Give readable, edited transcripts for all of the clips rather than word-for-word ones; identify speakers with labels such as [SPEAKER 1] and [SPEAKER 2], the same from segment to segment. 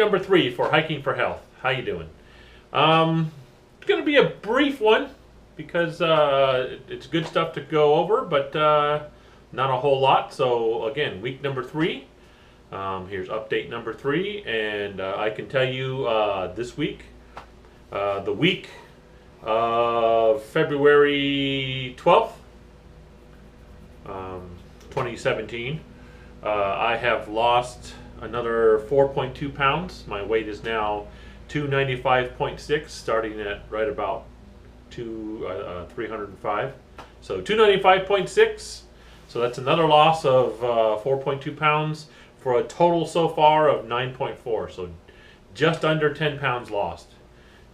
[SPEAKER 1] number 3 for Hiking for Health. How you doing? It's going to be a brief one because it's good stuff to go over, but not a whole lot. So again, week number 3. Here's update number 3, and I can tell you this week, the week of February 12th, 2017, I have lost another 4.2 pounds. My weight is now 295.6, starting at right about 305. So 295.6. So that's another loss of 4.2 pounds for a total so far of 9.4. So just under 10 pounds lost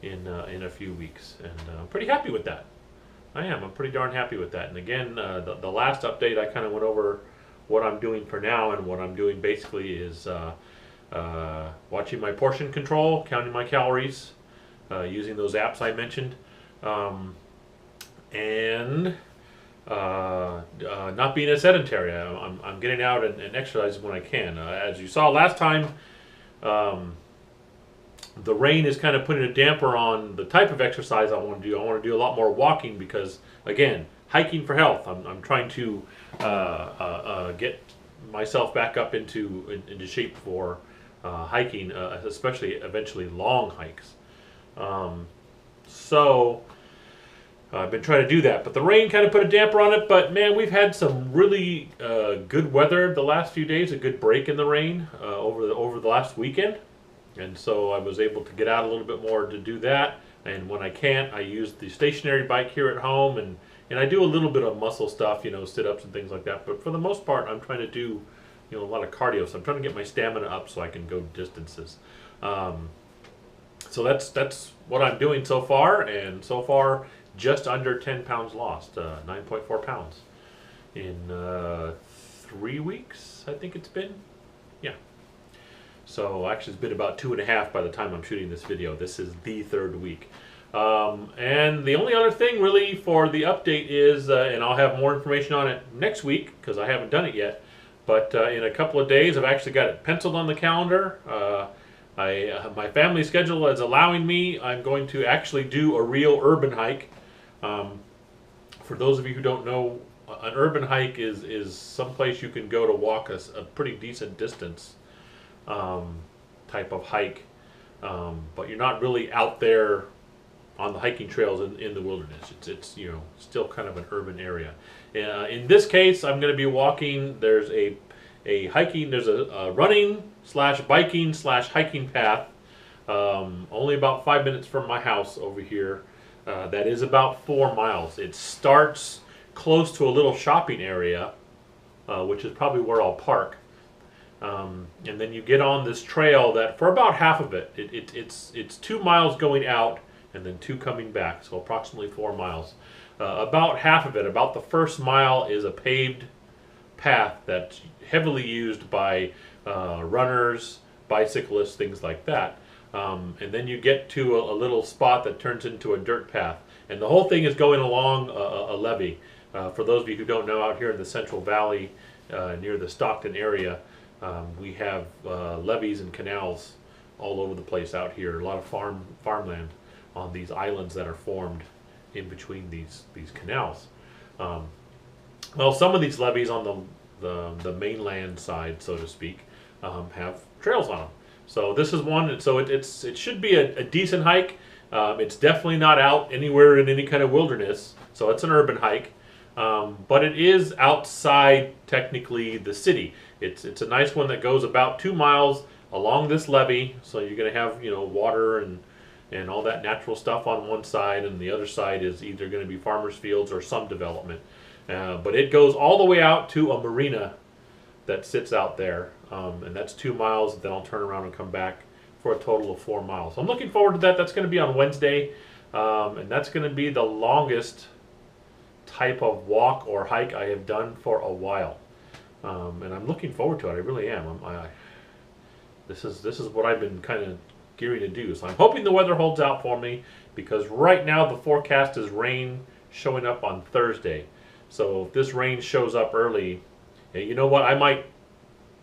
[SPEAKER 1] in a few weeks, and I'm pretty happy with that. I'm pretty darn happy with that. And again, the last update I kind of went over what I'm doing for now, and what I'm doing basically is watching my portion control, counting my calories, using those apps I mentioned, and not being a sedentary. I'm getting out and exercising when I can. As you saw last time, the rain is kind of putting a damper on the type of exercise I want to do. I want to do a lot more walking because, again, hiking for health. I'm trying to get myself back up into shape for hiking, especially eventually long hikes. So I've been trying to do that, but the rain kind of put a damper on it. But man, we've had some really good weather the last few days. A good break in the rain over the last weekend. And so I was able to get out a little bit more to do that. And when I can't, I use the stationary bike here at home, and I do a little bit of muscle stuff, sit-ups and things like that. But for the most part, I'm trying to do, a lot of cardio. So I'm trying to get my stamina up so I can go distances. So that's what I'm doing so far. And so far, just under 10 pounds lost, 9.4 pounds in 3 weeks, I think it's been. Yeah. So actually it's been about 2.5 by the time I'm shooting this video. This is the 3rd week. And the only other thing really for the update is, and I'll have more information on it next week because I haven't done it yet, but in a couple of days I've actually got it penciled on the calendar. My family schedule is allowing me. I'm going to actually do a real urban hike. For those of you who don't know, an urban hike is someplace you can go to walk a pretty decent distance. Type of hike, but you're not really out there on the hiking trails in the wilderness. It's still kind of an urban area. In this case, I'm going to be walking. There's a running / biking / hiking path, only about 5 minutes from my house over here. That is about 4 miles. It starts close to a little shopping area, which is probably where I'll park. And then you get on this trail that for about half of it's 2 miles going out and then 2 coming back, so approximately 4 miles. About half of it, about the first mile, is a paved path that's heavily used by runners, bicyclists, things like that. And then you get to a little spot that turns into a dirt path. And the whole thing is going along a levee. For those of you who don't know, out here in the Central Valley, near the Stockton area, we have levees and canals all over the place out here. A lot of farmland on these islands that are formed in between these canals. Well, some of these levees on the mainland side, so to speak, have trails on them. So this is one, and so it should be a decent hike. It's definitely not out anywhere in any kind of wilderness, so it's an urban hike. But it is outside, technically, the city. It's a nice one that goes about 2 miles along this levee. So you're going to have water and all that natural stuff on one side, and the other side is either going to be farmers' fields or some development. But it goes all the way out to a marina that sits out there, and that's 2 miles. Then I'll turn around and come back for a total of 4 miles. So I'm looking forward to that. That's going to be on Wednesday, and that's going to be the longest type of walk or hike I have done for a while, and I'm looking forward to it. I really am. This is what I've been kind of gearing to do. So I'm hoping the weather holds out for me, because right now the forecast is rain showing up on Thursday. So if this rain shows up early, you know what? I might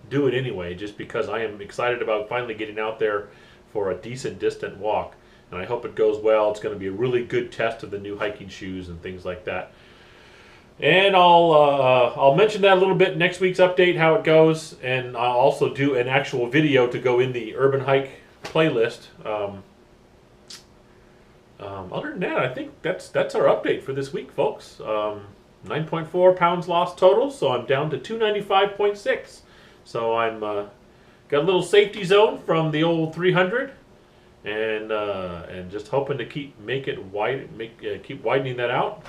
[SPEAKER 1] do it anyway, just because I am excited about finally getting out there for a decent distant walk. And I hope it goes well. It's going to be a really good test of the new hiking shoes and things like that. And I'll mention that a little bit in next week's update, how it goes, and I'll also do an actual video to go in the Urban Hike playlist. Other than that, I think that's our update for this week, folks. 9.4 pounds lost total, so I'm down to 295.6. So I'm got a little safety zone from the old 300, and just hoping to keep keep widening that out.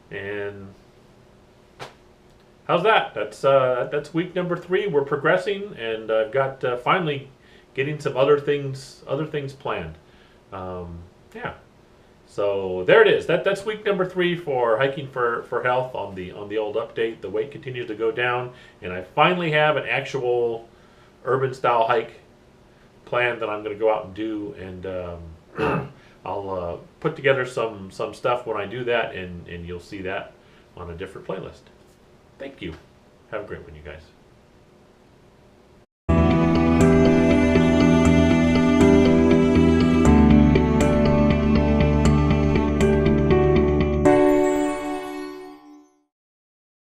[SPEAKER 1] And how's that? That's week number 3. We're progressing, and I've got finally getting some other things planned. Yeah. So there it is. That's week number 3 for hiking for health on the old update. The weight continues to go down, and I finally have an actual urban style hike plan that I'm going to go out and do, and I'll put together some stuff when I do that, and you'll see that on a different playlist. Thank you. Have a great one, you guys.